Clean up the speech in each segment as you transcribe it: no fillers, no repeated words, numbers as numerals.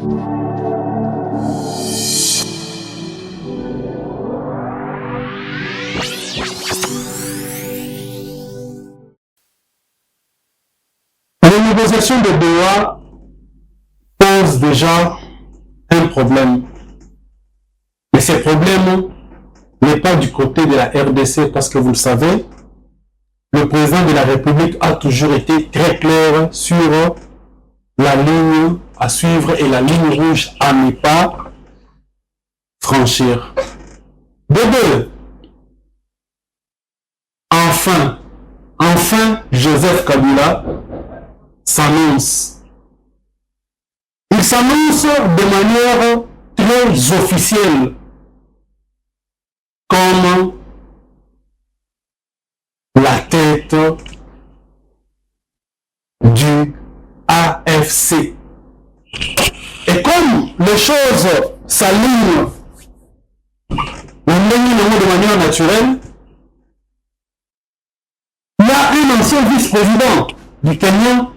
Les négociations de Doha posent déjà un problème. Mais ce problème n'est pas du côté de la RDC parce que vous le savez, le président de la République a toujours été très clair sur la ligne à suivre et la ligne rouge à ne pas franchir. De deux, enfin, Joseph Kabila s'annonce. Il s'annonce de manière très officielle comme la tête du AFC. Et comme les choses s'alignent de manière naturelle, il y a un ancien vice-président du Kenya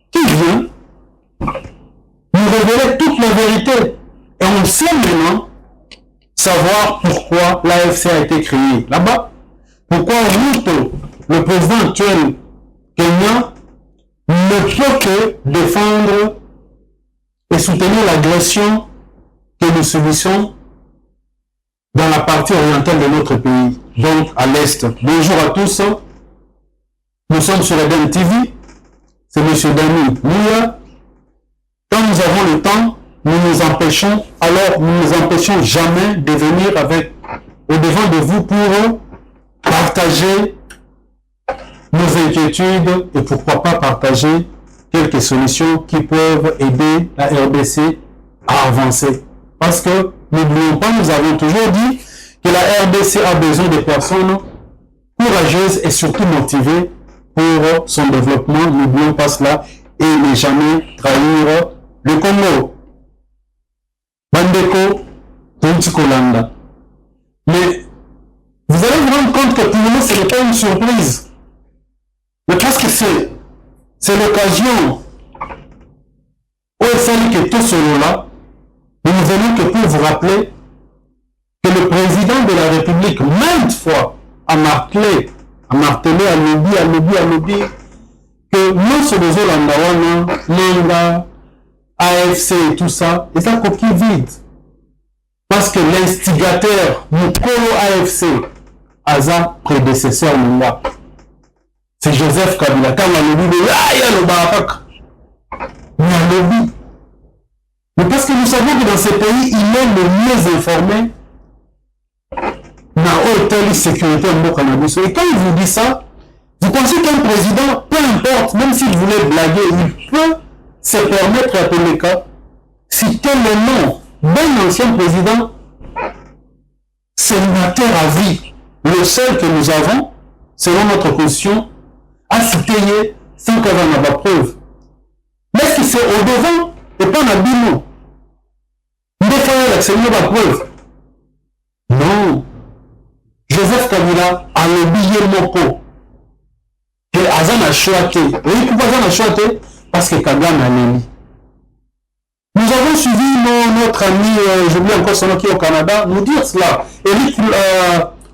qui vient nous révéler toute la vérité. Et on sait maintenant savoir pourquoi l'AFC a été créé là-bas. Pourquoi Ruto, le président actuel Kenya, ne peut que défendre et soutenir l'agression que nous subissons dans la partie orientale de notre pays, donc à l'Est. Bonjour à tous, nous sommes sur Eden TV, c'est M. Dani Mouya. Quand nous avons le temps, nous nous empêchons jamais de venir au-devant de vous pour partager nos inquiétudes et pourquoi pas partager quelques solutions qui peuvent aider la RDC à avancer. Parce que, n'oublions pas, nous avons toujours dit que la RDC a besoin de personnes courageuses et surtout motivées pour son développement. N'oublions pas cela et ne jamais trahir le Congo. Bandeko, Tontikolanda. Mais vous allez vous rendre compte que pour nous, ce n'est pas une surprise. Mais parce que c'est l'occasion où il fallait que tout cela, nous ne venons que pour vous rappeler que le président de la République, maintes fois, a martelé, à lobby, que nous, sur les Hollanda, Nanga, AFC et tout ça, et ça coquille vide. Parce que l'instigateur, Mukolo AFC, Aza, prédécesseur Nanga, c'est Joseph Kabila. Quand on a lobby, il y a le Barak. Il y a le lobby. Mais parce que nous savons que dans ce pays, il est le mieux informé dans l'hôtel sécurité en cannabis. Et quand il vous dit ça, vous pensez qu'un président, peu importe, même s'il voulait blaguer, il peut se permettre à tous les cas, citer le nom d'un ancien président, sénateur à vie, le seul que nous avons, selon notre constitution, à citer sans qu'elle en ait pas preuve. Mais est-ce que c'est au devant et pas dans le bino? C'est une preuve. Non. Joseph Kabila a le billet moko. Et Azan a choisi. Oui, pourquoi Azan a choisi? Parce que Kagame a l'élu. Nous avons suivi notre ami, j'oublie encore son nom qui est au Canada, nous dire cela. Eric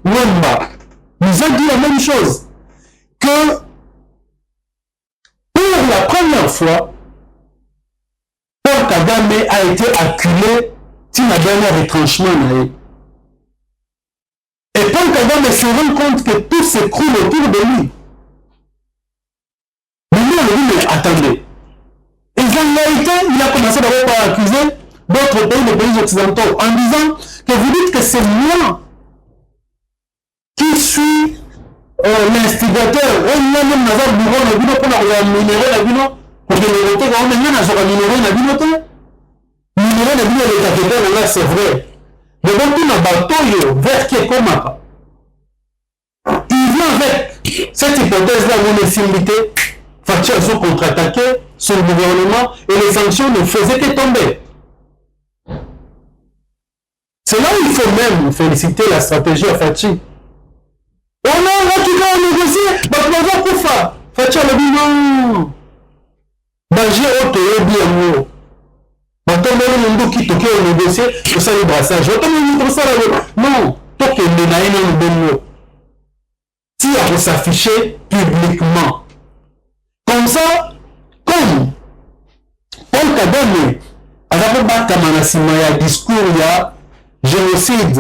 Wemba nous a dit la même chose. Que pour la première fois, Paul Kagame a été acculé dans le dernier retranchement. Et Paul Kagame se rend compte que tout s'écroule autour de lui. Mais lui, on lui dit, mais attendez. Et il a commencé d'abord par accuser d'autres pays, les pays occidentaux, en disant que vous dites que c'est moi qui suis l'instigateur. On a même Nazar Bourron, le bino pour la minérale, la bino, pour que les rotés, quand on a minérale, la bino, minérale, la bino, les capitales, là, c'est vrai. Mais bon, tout le bateau, vers qui est comme ça. Il vient avec cette hypothèse-là où les syndicats factures sont contre-attaqués sur le gouvernement et les sanctions ne faisaient que tomber. C'est là où il faut même féliciter la stratégie à Fachi. Oh non, là tu vas négocier, bah tu vas pour faire. Fachi a dit non. Bah j'ai auto bien. batomboli monduki toke négocier tosali brassage batomboli tosala non tokende na ye nano bongo ti ya s'afficher publiquement comme ça comme Paul Kagame aza kobatama na nsima ya discours ya génocide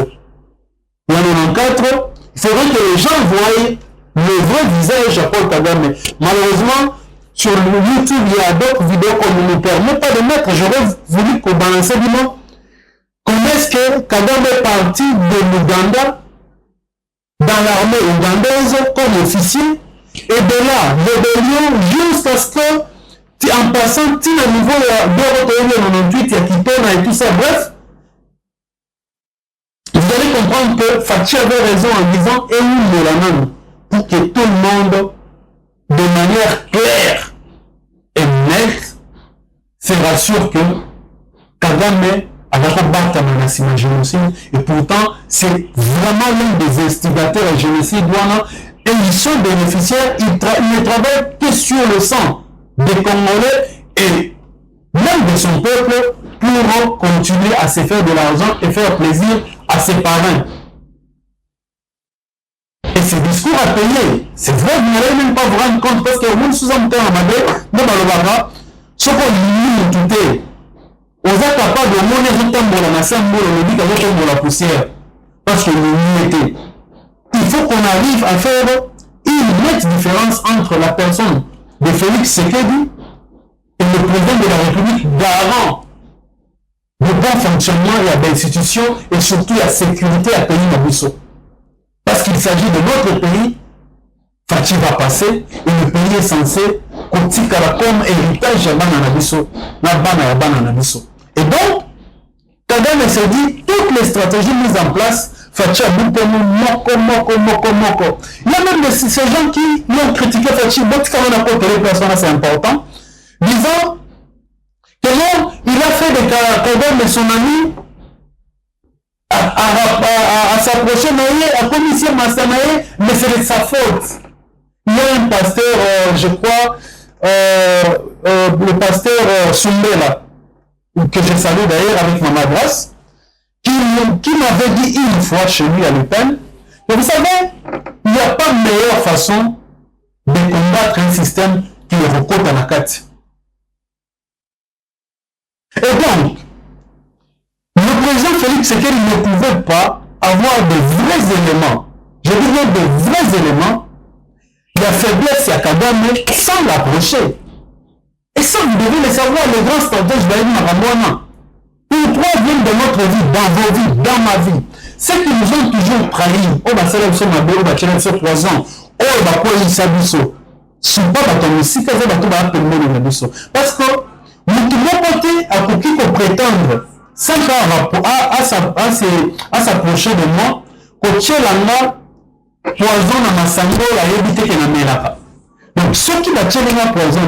ya 94 il faudrait que les gens voient le vrai visage à Paul Kagame. Malheureusement, sur YouTube, il y a d'autres vidéos qu'on ne nous permet pas de mettre. J'aurais voulu qu'on balance du mot. Comment est-ce que Kagame est parti de l'Ouganda dans l'armée ougandaise comme officier et de là, rébellion jusqu'à ce que, en passant, tu as niveau de 98, il y a Kitona et tout ça, bref, vous allez comprendre que Fachi avait raison en disant et nous de la même pour que tout le monde, de manière claire et nette, se rassure que Kagame a battu un génocide et pourtant c'est vraiment l'un des instigateurs à génocide et ils sont bénéficiaires, ils ne travaillent que sur le sang des Congolais et même de son peuple pour continuer à se faire de l'argent et faire plaisir à ses parents. Et ce discours a payé. C'est vrai, vous n'allez même pas vous rendre compte parce que vous sous-entendez en Madé, nous balobaka, ce qu'on lit tout est. On est capable de monnaie retomber la nation, on dit qu'elle tombe la poussière. Parce que nous était. Il faut qu'on arrive à faire une nette différence entre la personne de Félix Tshisekedi et le président de la République d'avant. Le bon fonctionnement et l'institution et surtout la sécurité à pays Nabusso. Parce qu'il s'agit de notre pays, Fachi va passer et le pays est censé continuer comme héritage à Bananabiso, la Bananabiso. Et donc, Kagame se dit toutes les stratégies mises en place, Fachi a moko. Il y a même ces gens qui l'ont critiqué Fachi, les personnes, c'est important, disant que non, il a fait de Kagame et son ami à s'approcher à commission Massanae, mais c'est de sa faute. Il y a un pasteur, je crois, le pasteur Sumbela, que je salue d'ailleurs avec ma grâce, qui m'avait dit une fois chez lui à l'Upen, que vous savez, il n'y a pas meilleure façon de combattre un système qui le recote à la carte. Et donc, le président Félix Tshisekedi ne pouvait pas avoir de vrais éléments, je dis bien de vrais éléments, la faiblesse à Kagame sans l'approcher. Et ça, vous devez le savoir, les grands stratèges d'Aïd Maramouana. Pour trois viennent de notre vie, dans vos vies, dans ma vie. Ceux qui nous ont toujours trahis, oh, bah, c'est là où sont ma béo, bah, tu as fait 3 ans, oh, bah, quoi, il s'abisso. Ce n'est pas ton ici, que c'est bateau, bah, tout le monde est abisso. Parce que, nous, tout le côté, à pour qui qu'on prétendre, sans à s'approcher de moi, que tu es là, poison na masango la yebite ke na melaka. Donc ceux qui battent les poison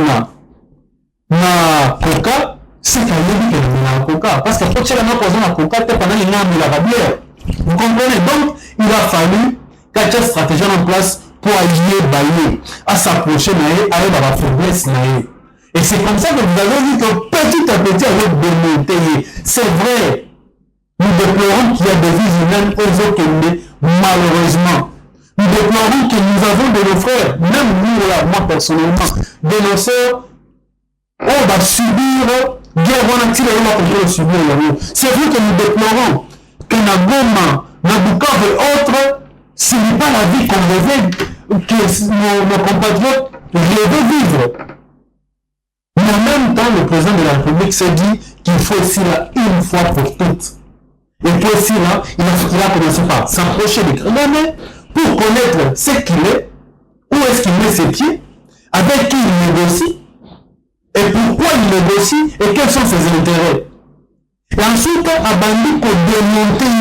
na coca, c'est qu'à yebite na coca parce que pour tirer na poison na coca te pendant les melaka bière. Vous comprenez? Donc il a fallu qu'il y ait une stratégie en place pour allier Baye à s'approcher avec la faiblesse naïe. Et c'est comme ça que vous avez vu que petit à petit avec démonté. C'est vrai. Nous déplorons qu'il y a des vies humaines aux autres malheureusement. Nous déplorons que nous avons de nos frères, même nous, là, moi personnellement, de nos sœurs, on va subir guerre, on a tiré on va subir. C'est vrai que nous déplorons que Nagoma, Nabukav et autres, ce n'est pas la vie qu'on rêvait, que nos compatriotes rêvaient vivre. Mais en même temps, le président de la République s'est dit qu'il faut aussi là, une fois pour toutes. Et puis aussi là, il a commencé par s'approcher des Kagame, pour connaître ce qu'il est, où est-ce qu'il met ses pieds, avec qui il négocie, et pourquoi il négocie, et quels sont ses intérêts. Et ensuite, abandonner pour démonter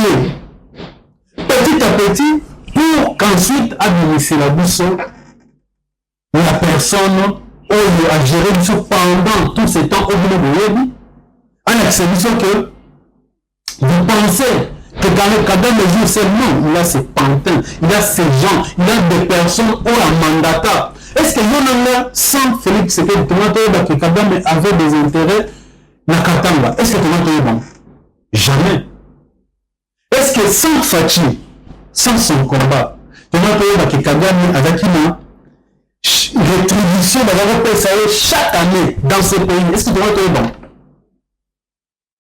petit à petit, pour qu'ensuite, administrer la bousse, la personne, a géré pendant tout ce temps, au bout de l'Ébi, en acceptant que vous pensez que dans le cadre de jour seulement, il a ses pantins, il a ses gens, il a des personnes ou un mandatat. Est-ce que y en a sans Félix Tshisekedi que Kagame avait des intérêts la Katanga, est-ce que tu vas bon? Jamais. Est-ce que sans Fachi, sans son combat, tu vas que Kagame avec une rétribution chaque année dans ce pays, est-ce que tu vas bon?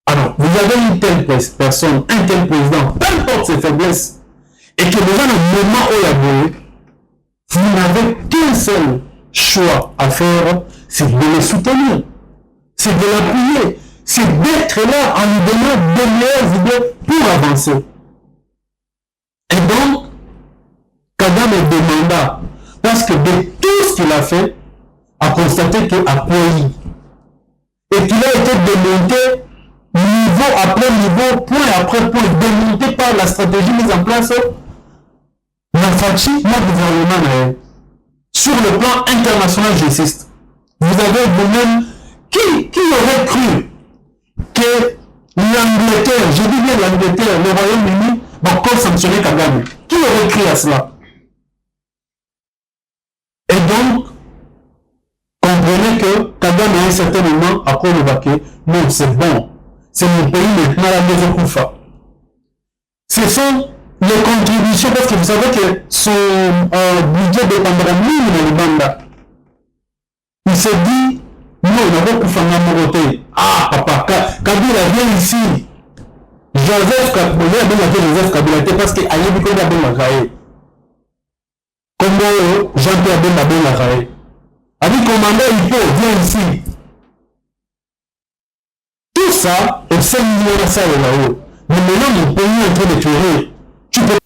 Alors, vous avez une telle personne, un tel président, peu importe ses faiblesses, et que déjà dans le moment où il y a vous n'avez qu'un seul choix à faire, c'est de le soutenir, c'est de l'appuyer, c'est d'être là en lui donnant de meilleures idées pour avancer. Et donc, Kagame demanda, parce que de tout ce qu'il a fait, a constaté qu'il a payé. Et qu'il a été démonté niveau après niveau, point après point, démonté par la stratégie mise en place la Fachi, notre gouvernement. Sur le plan international, j'insiste. Vous avez vous-même, qui aurait cru que l'Angleterre, je dis bien l'Angleterre, le Royaume-Uni, va encore sanctionner Kagame? Qui aurait cru à cela? Et donc, comprenez que Kagame à un certain moment a convoqué, non, c'est bon, c'est mon pays maintenant la maison Koufa. Ce sont les contributions, parce que vous savez que son budget dépendra minimum de Banda. Il s'est dit, non, on va Koufa Namoroté. Ah, papa, Kabila vient ici. Joseph Kabila, parce que Ayebi Koda Ben Lagaye. Comme Jean-Pierre Ben Lagaye. Avec commandant Hippo, viens ici. Tout ça, au sein de ça et là-haut. Mais maintenant, le pays est en train de tuer. Tu peux...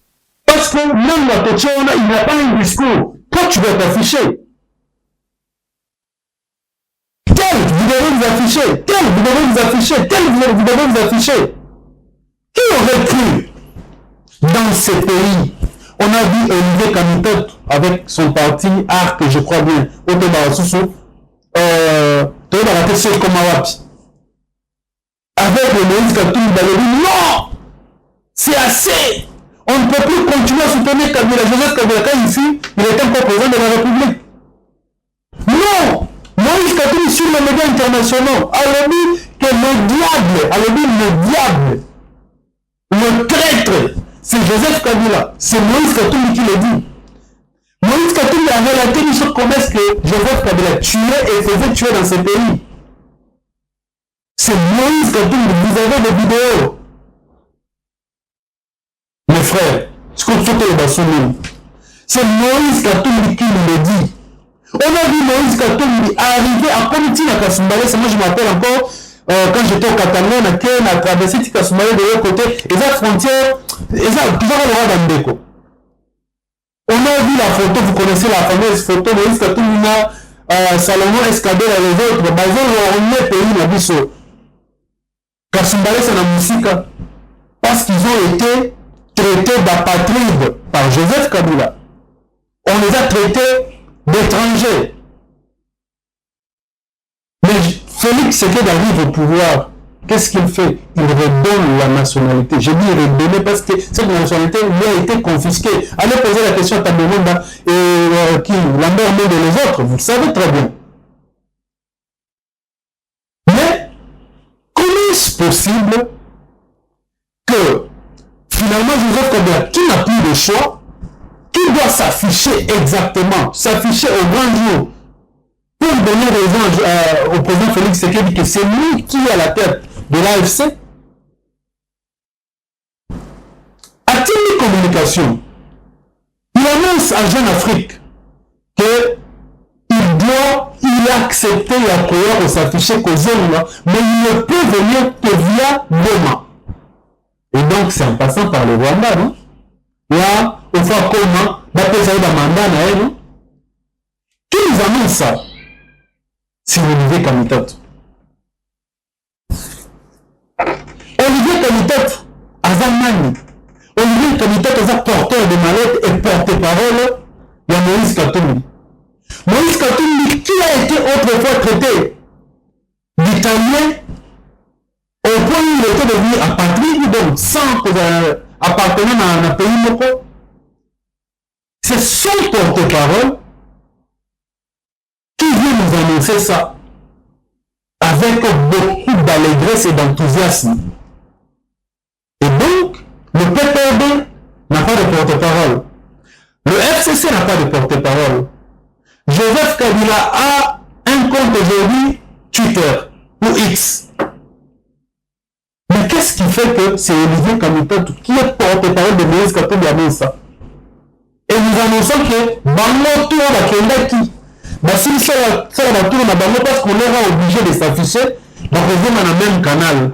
Parce que même la Tochona, il n'a pas un discours. Toi, tu vas t'afficher. Vous devez vous afficher. Vous devez vous afficher. Vous devez vous afficher. Qui aurait cru dans ce pays? On a vu Olivier Kamitot avec son parti ARC, je crois bien, au Tobarasusu, avec le Moïse Katoum Balobi. Non! C'est assez! On ne peut plus continuer à soutenir Kabila. Joseph Kabila, quand ici, il était encore président de la République. Non! Moïse Katoum sur les médias internationaux a dit que le diable, le traître, c'est Joseph Kabila. C'est Moïse Katoum qui le dit. Moïse Katoum a relaté une chose comme est-ce que Joseph Kabila tuait et faisait tuer dans ce pays. C'est Moïse Katoum, vous avez des vidéos. Mes frères, c'est Moïse Katoum qui nous le dit. On a vu Moïse Katoum arriver à Komiti à Kasumbalé. C'est moi je m'appelle encore quand j'étais au Catalogne, on a traversé Kasumbalé de l'autre côté. Et la frontière, et ça, toujours le roi d'Ambeko. On a vu la photo, vous connaissez la fameuse photo de Moïse Katoum, Salomon Escadé et les autres. Ils ont pays na biso. Kasumbalé c'est la musique. Parce qu'ils ont été traités d'apatrides par Joseph Kabila. On les a traités d'étrangers. Mais Félix Tshisekedi arrive au pouvoir. Qu'est-ce qu'il fait? Il redonne la nationalité. Je dis redonner parce que cette nationalité lui a été confisquée. Allez poser la question à Tabemonda et qui Lambert Mende et les autres. Vous le savez très bien. Mais comment est-ce possible que finalement Joseph Kabila, qui n'a plus de choix, qui doit s'afficher exactement, s'afficher au grand jour pour donner raison au président Félix Tshisekedi que c'est lui qui est à la tête de l'AFC? A-t-il une communication? Il annonce à Jeune Afrique qu'il a accepté la couleur de s'afficher qu'aux hommes, mais il ne peut venir que via Goma. Et donc c'est en passant par le Rwanda, non? Là, au fond, comment d'après ça, il a mandat, non? Qui nous annonce ça? C'est Olivier Kamitot. Olivier Kamitot, Azamani. Olivier Kamitot est porteur de mallette et porte-parole de Moïse Katoum. Moïse Katoum, qui a été autrefois traité d'italien au point où il était devenu apatride, donc sans appartenant à un pays local. C'est son porte-parole qui vient nous annoncer ça avec beaucoup d'allégresse et d'enthousiasme. Et donc, le PPRD n'a pas de porte-parole. Le FCC n'a pas de porte-parole. Joseph Kabila a un compte aujourd'hui Twitter ou X. Mais qu'est-ce qui fait que c'est Olivier Kamutantu qui est porte-parole de Moïse Katumbi Amonsa? Et nous annonçons que Bango Tour la Kendaki. Si ça va tourner à Bango parce qu'on est obligé de s'afficher, donc on est dans le même canal.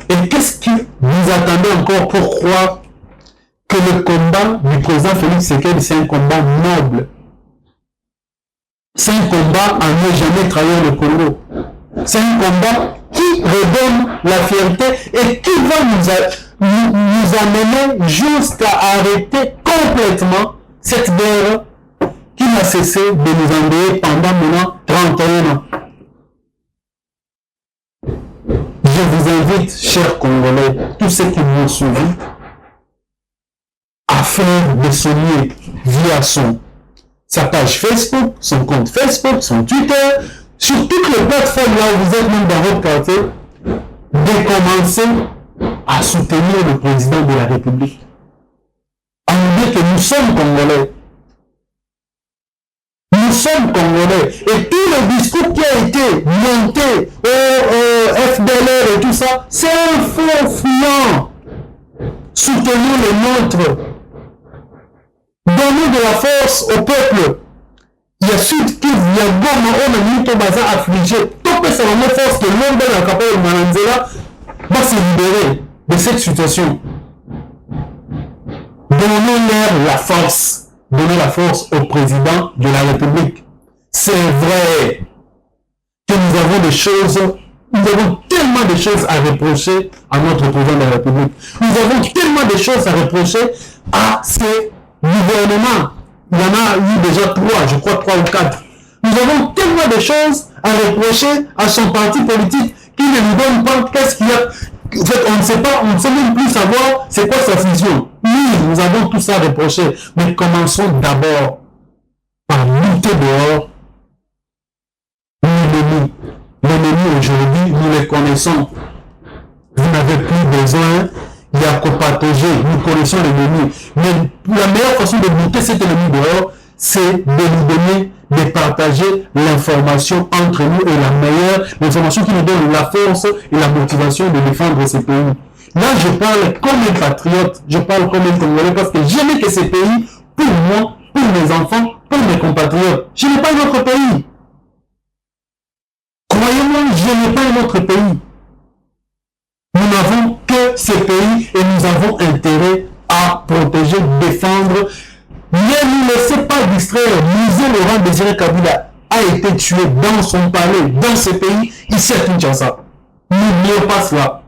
Et qu'est-ce que vous attendez encore pour croire que le combat du président Félix Tshisekedi, c'est un combat noble? C'est un combat à ne jamais trahir le Congo. C'est un combat qui redonne la fierté et qui va nous amener jusqu'à arrêter complètement cette guerre qui n'a cessé de nous envoyer pendant maintenant 31 ans. Je vous invite, chers Congolais, tous ceux qui m'ont suivi, à faire de son mieux via sa page Facebook, son compte Facebook, son Twitter, sur toutes les plateformes là où vous êtes même dans votre quartier, de commencer à soutenir le président de la République. En disant que nous sommes Congolais. Nous sommes Congolais. Et tout le discours qui a été monté au FDLR et tout ça, c'est un faux fuyant. Soutenons les nôtres. Donnons de la force au peuple. Il y a Sud Kivu, il y a Goma, on a mis ton bazar affligé. Tout peut savoir la force que l'homme de la capitale de Mananzela va se libérer de cette situation. Donnons-leur la force. Donnez la force au président de la République. C'est vrai que nous avons des choses, nous avons tellement de choses à reprocher à notre président de la République. Nous avons tellement de choses à reprocher à ces gouvernements. Il y en a eu déjà 3 ou 4. Nous avons tellement de choses à reprocher à son parti politique qui ne nous donne pas qu'est-ce qu'il y a. En fait, on ne sait pas, on ne sait même plus savoir c'est quoi sa vision. Oui, nous avons tout ça à reprocher. Mais commençons d'abord par lutter dehors l'ennemi. L'ennemi aujourd'hui, nous les connaissons. Vous n'avez plus besoin d'acropatoger. Nous connaissons l'ennemi. Mais la meilleure façon de lutter cet ennemi dehors, c'est de nous donner, de partager l'information entre nous et la meilleure, l'information qui nous donne la force et la motivation de défendre ces pays. Là, je parle comme un patriote, je parle comme un Congolais parce que j'aime que ces pays, pour moi, pour mes enfants, pour mes compatriotes, je n'ai pas un autre pays. Croyez-moi, je n'ai pas un autre pays. Nous n'avons que ces pays et nous avons intérêt à protéger, défendre. Ne nous laissez pas distraire. Musée Laurent Désiré Kabila a été tué dans son palais, dans ce pays, ici à Kinshasa. N'oubliez pas cela.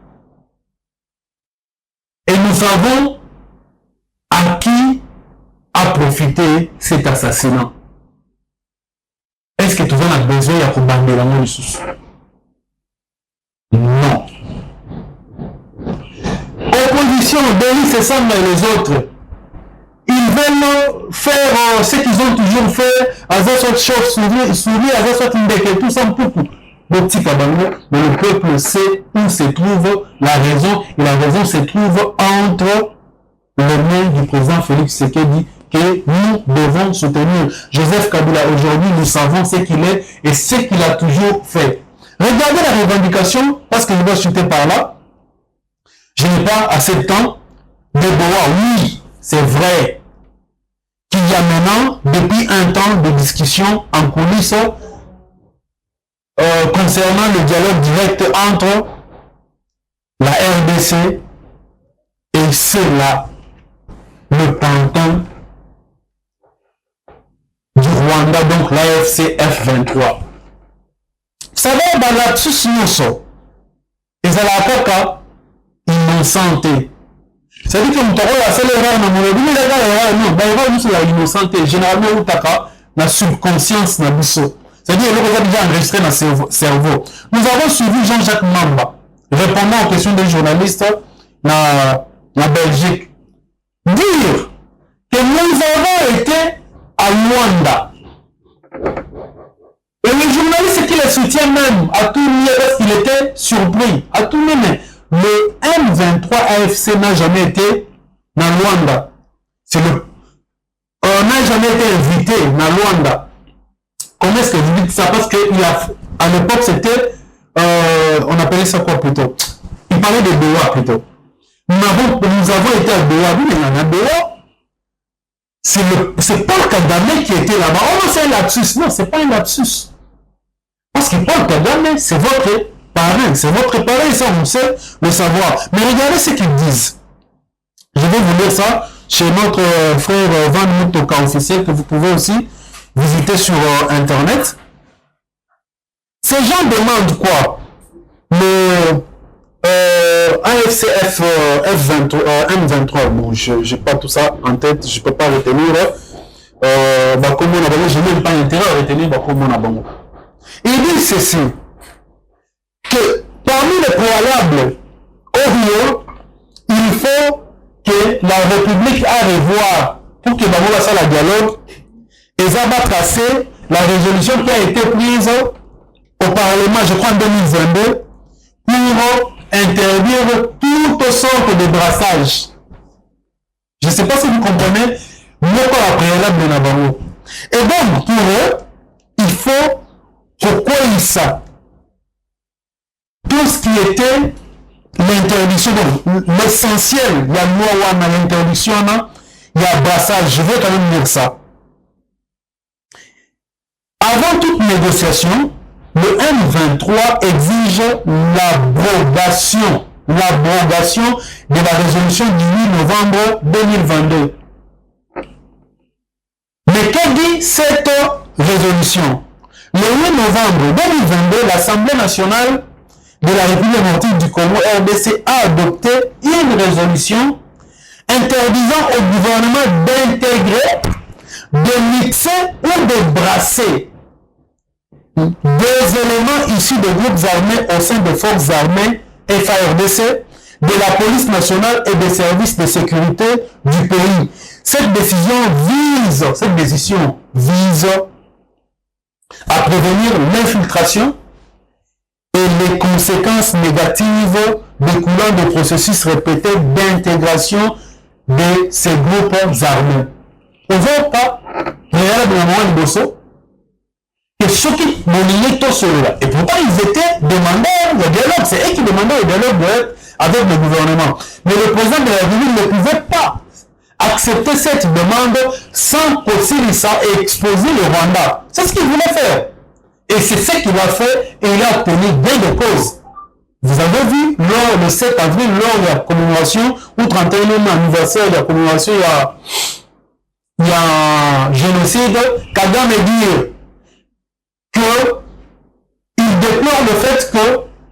Et nous savons à qui a profité cet assassinat. Est-ce que tout le monde a besoin de combattre la mort sous? Non. Opposition, Denis et Samba et les autres. Ils veulent faire ce qu'ils ont toujours fait, à cette chose sourire, à cette indéquée, tout ça, beaucoup. Mais le peuple sait où se trouve la raison, et la raison se trouve entre les mains du président Félix Tshisekedi que nous devons soutenir. Joseph Kabila, aujourd'hui, nous savons ce qu'il est et ce qu'il a toujours fait. Regardez la revendication, parce que je dois chuter par là. Je n'ai pas assez de temps de voir, oui, c'est vrai qu'il y a maintenant, depuis un temps de discussion en coulisses concernant le dialogue direct entre la RDC et c'est-là le pantin du Rwanda, donc l'AFC F23. Vous savez, dans la Tsusinoso, ils allaient à Kaka, innocenté. C'est-à-dire que nous avons la seule erreur dans mon vie, mais la innocenté. Généralement, nous avons la subconscience dans le cerveau. C'est-à-dire que nous avons déjà enregistré dans le cerveau. Nous avons suivi Jean-Jacques Mamba, répondant aux questions des journalistes dans la Belgique. Dire que nous avons été à Luanda. Et le journaliste qui les soutient Christian même a tout mis parce qu'il était surpris. A tout mis, mais le M23 AFC n'a jamais été dans Luanda. On n'a jamais été invité dans Luanda. Comment est-ce que vous dites ça? Parce qu'à l'époque, c'était, on appelait ça quoi plutôt? Il parlait de Doha plutôt. Nous avons été à Doha. Oui, mais à Doha, c'est Paul Kagame qui était là-bas. Oh non, c'est un lapsus. Non, c'est pas un lapsus. Parce que Paul Kagame, c'est votre parrain. C'est votre parrain, ça, on sait le savoir. Mais regardez ce qu'ils disent. Je vais vous lire ça chez notre frère Van Mutoka officiel, que vous pouvez aussi visiter sur Internet. Ces gens demandent quoi? Le AFCF M23. Bon, je n'ai pas tout ça en tête, je ne peux pas retenir. Je n'ai même pas intérêt à retenir comment on a bon. Il dit ceci, que parmi les préalables au Rio, il faut que la République a revoir pour que Baboula ça la dialogue et ça va tracer la résolution qui a été prise au Parlement, je crois en 2022, pour interdire toutes sortes de brassage. Je ne sais pas si vous comprenez, mais pas la préalable de Navarro. Et donc, pour eux, il faut pourquoi ça? Tout ce qui était l'interdiction, l'essentiel, il y a loi, l'interdiction, il y a brassage. Je vais quand même dire ça. Avant toute négociation, le M23 exige l'abrogation de la résolution du 8 novembre 2022. Mais que dit cette résolution? Le 8 novembre 2022, l'Assemblée nationale de la République démocratique du Congo, RDC, a adopté une résolution interdisant au gouvernement d'intégrer, de mixer ou de brasser des éléments issus de groupes armés au sein des forces armées FARDC, de la police nationale et des services de sécurité du pays. Cette décision vise à prévenir l'infiltration et les conséquences négatives découlant des processus répétés d'intégration de ces groupes armés. On ne voit pas réellement le bosso que ceux qui m'ont tout cela. Et pourtant, ils étaient demandeurs de dialogue. C'est eux qui demandaient le dialogue avec le gouvernement. Mais le président de la République ne pouvait pas accepter cette demande sans poursuivre ça et exposer le Rwanda. C'est ce qu'il voulait faire. Et c'est ce qu'il a fait et il a obtenu gain de cause. Vous avez vu, le 7 avril, lors de la commémoration, ou 31e anniversaire de la commémoration, il y a génocide, Kagame dit qu'il déplore le fait que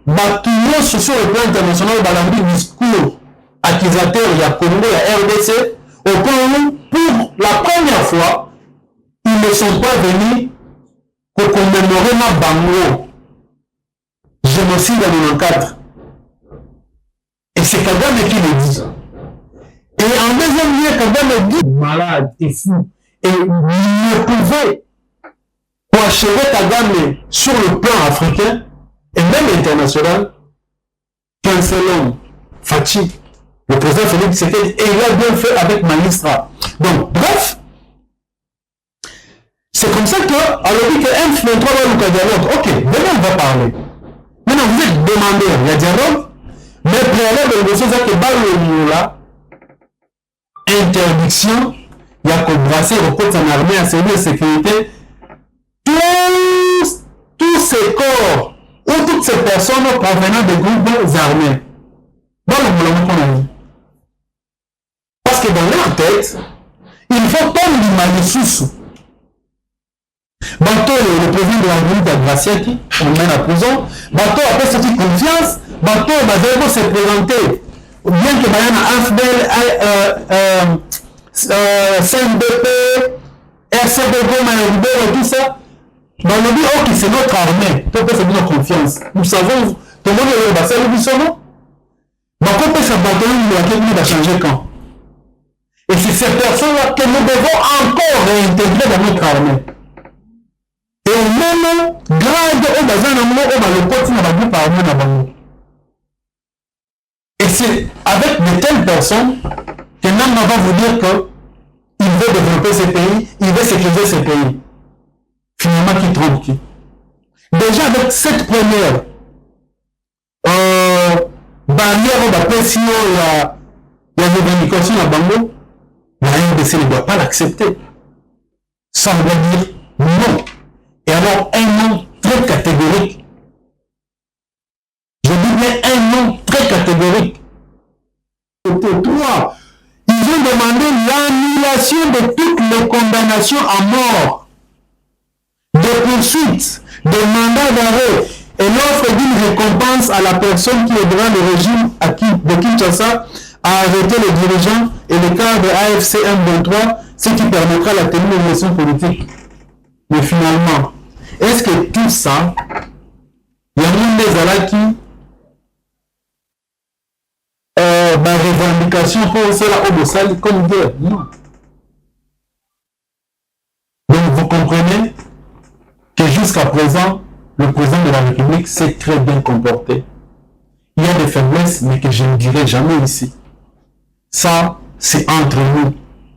Batouillon sur le plan international dans le discours accusateur, il y a Congo, il y a RDC, au point où, pour la première fois, ils ne sont pas venus pour commémorer ma bango génocide en 94. Et c'est Kagame qui le dit. Et en deuxième lieu, Kagame dit malade et fou. Et il ne pouvait pour achever Kagame sur le plan africain et même international qu'un seul homme, Fachi, le président Félix Tshisekedi, et il a bien fait avec Manistra. Donc, bref, c'est comme ça que, alors dit que M23 va nous dialogue. Ok, demain on va parler. Maintenant, vous êtes demandeur, il y a dialogue, mais préalable de négocier ça que Balou là, interdiction, il y a que brasser au côté de l'armée à servir de sécurité, tous ces corps ou toutes ces personnes provenant des groupes armés. Parce que dans leur tête, il faut tomber du maïsous. Bateau, le président de la République d'Agraciaki, on met la prison. Bateau a fait cette confiance. Bateau va se présenter. Bien que Bayana AFDL, CNDP, RCDG, et tout ça, on nous dit, ok, c'est notre armée. Tout peut se donner confiance. Nous savons, tout le monde est là, c'est le bisson. Donc, on peut se battre, il va changer quand. Et c'est ces personnes-là que nous devons encore réintégrer dans notre armée. Et même grade au bazar d'amour, au balocoti, na bagou par mois na bango. Et c'est avec de telles personnes que Nanga va vous dire qu'il veut développer ces pays, il veut sécuriser ces pays. Finalement, qui trompe qui? Déjà avec cette première barrière au bapesio, il y a des revendications à Bango, la RDC ne doit pas l'accepter. Ça on doit dire non. Et alors un non très catégorique. Je dis bien un non très catégorique. Côté 3, ils ont demandé l'annulation de toutes les condamnations à mort, des poursuites, des mandats d'arrêt et l'offre d'une récompense à la personne qui aidera le régime de Kinshasa à arrêter les dirigeants et le cadre AFC M23, ce qui permettra la tenue des élections politiques. Mais finalement, est-ce que tout ça, il y a même des alaki ma revendication pour cela au Bossal comme guerre? Non. Donc vous comprenez que jusqu'à présent, le président de la République s'est très bien comporté. Il y a des faiblesses, mais que je ne dirai jamais ici. Ça, c'est entre nous,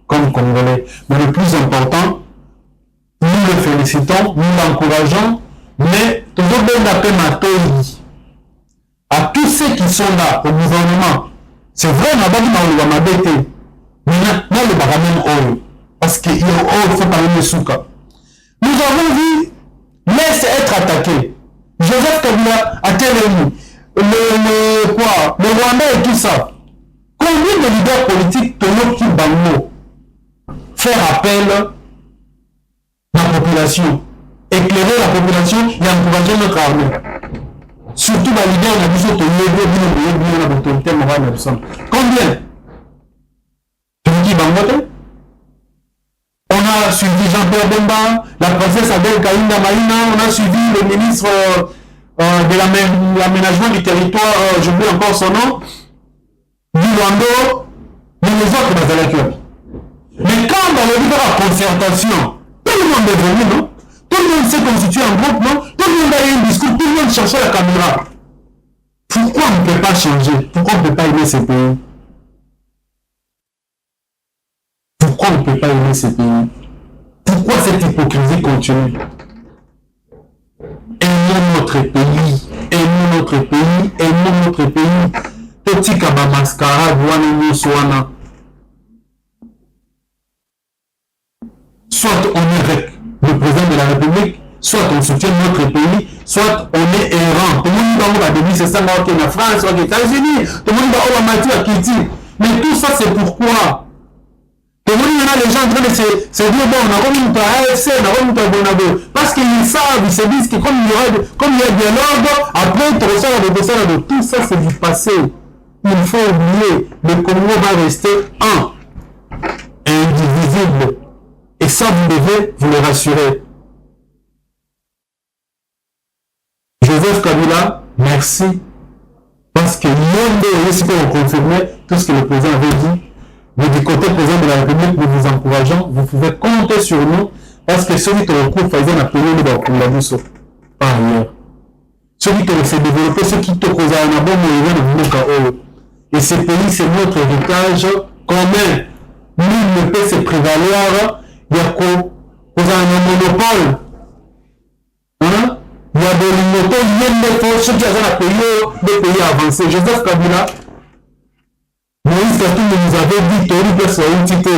comme Congolais. Mais le plus important, nous le félicitons, nous l'encourageons, mais toujours bien d'appel à tous ceux qui sont là, au gouvernement. C'est vrai, on a pas dit qu'on va m'embêter. Mais là, le baramène parce qu'il faut parler de Souka. Nous avons vu laisse être attaqué. Joseph Kabila a télé le Rwanda et tout ça. Combien de leaders politiques qui bango faire appel à la population, éclairer la population et encourager notre armée. Surtout les leaders on a besoin de l'autorité morale absolue. Combien? On a suivi Jean-Pierre Bemba, la princesse Adèle Kaïnda Maïna, on a suivi le ministre de l'aménagement du territoire, j'oublie encore son nom, du Rwanda, mais les autres dans la cœur. Mais quand dans le livre à concertation, tout le monde est venu, non? Tout le monde s'est constitué en groupe, non? Tout le monde a eu un discours, tout le monde cherchait la caméra. Pourquoi on ne peut pas changer? Pourquoi on ne peut pas aimer ces pays? Pourquoi on ne peut pas aimer ces pays? Pourquoi cette hypocrisie continue? Aimons notre pays, aimons notre pays, aimons notre pays. Petit kaba mascara, douane, soit on est avec le président de la République, soit on soutient notre pays, soit on est errant. Tout le monde va dire c'est ça, on est en France, on est aux États-Unis, tout le monde va au Mathieu à Kitty. Mais tout ça, c'est pourquoi? Tout le monde, il y en a les gens en train de se dire, bon, on a remis une AFC, on a remis une Bonabo. Parce qu'ils savent, ils se disent que comme il y a dialogue, après, tu reçois le dossier de tout ça, c'est du passé. Il faut oublier, le Congo va rester un, indivisible. Et ça, vous devez vous le rassurer. Joseph Kabila, merci. Parce que l'on est pour confirmer tout ce que le président avait dit. Mais du côté président de la République, nous vous encourageons. Vous pouvez compter sur nous. Parce que celui qui recourt, faisait la période pour la mission. Par ailleurs. Celui qui s'est développé, ceux qui te causent un bon et ces pays, c'est notre héritage commun. Nul ne peut se prévaloir. Il y a un monopole. Hein? Il y a des motos, il y a des ceux qui ont des pays avancés. Joseph Kabila, Moïse Katumbi nous avait dit que soit une entité.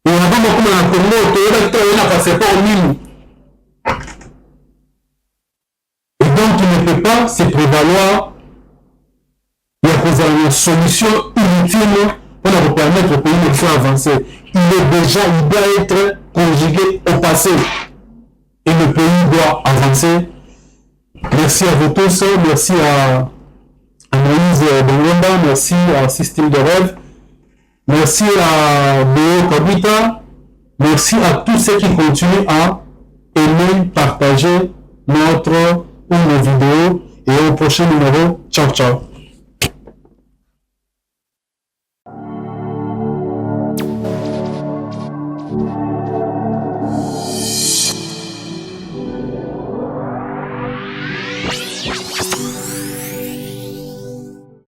Et avant de commencer à Congo, il n'a passé pas au mille. Et donc, il ne peut pas se prévaloir. Il y a une solution inutile pour permettre au pays de faire avancer. Il doit être conjugué au passé. Et le pays doit avancer. Merci à vous tous. Merci à Moïse Bengomba. Merci à Système de Rêve. Merci à Béo Kabita. Merci à tous ceux qui continuent à aimer, partager nos vidéos. Et au prochain numéro. Ciao, ciao.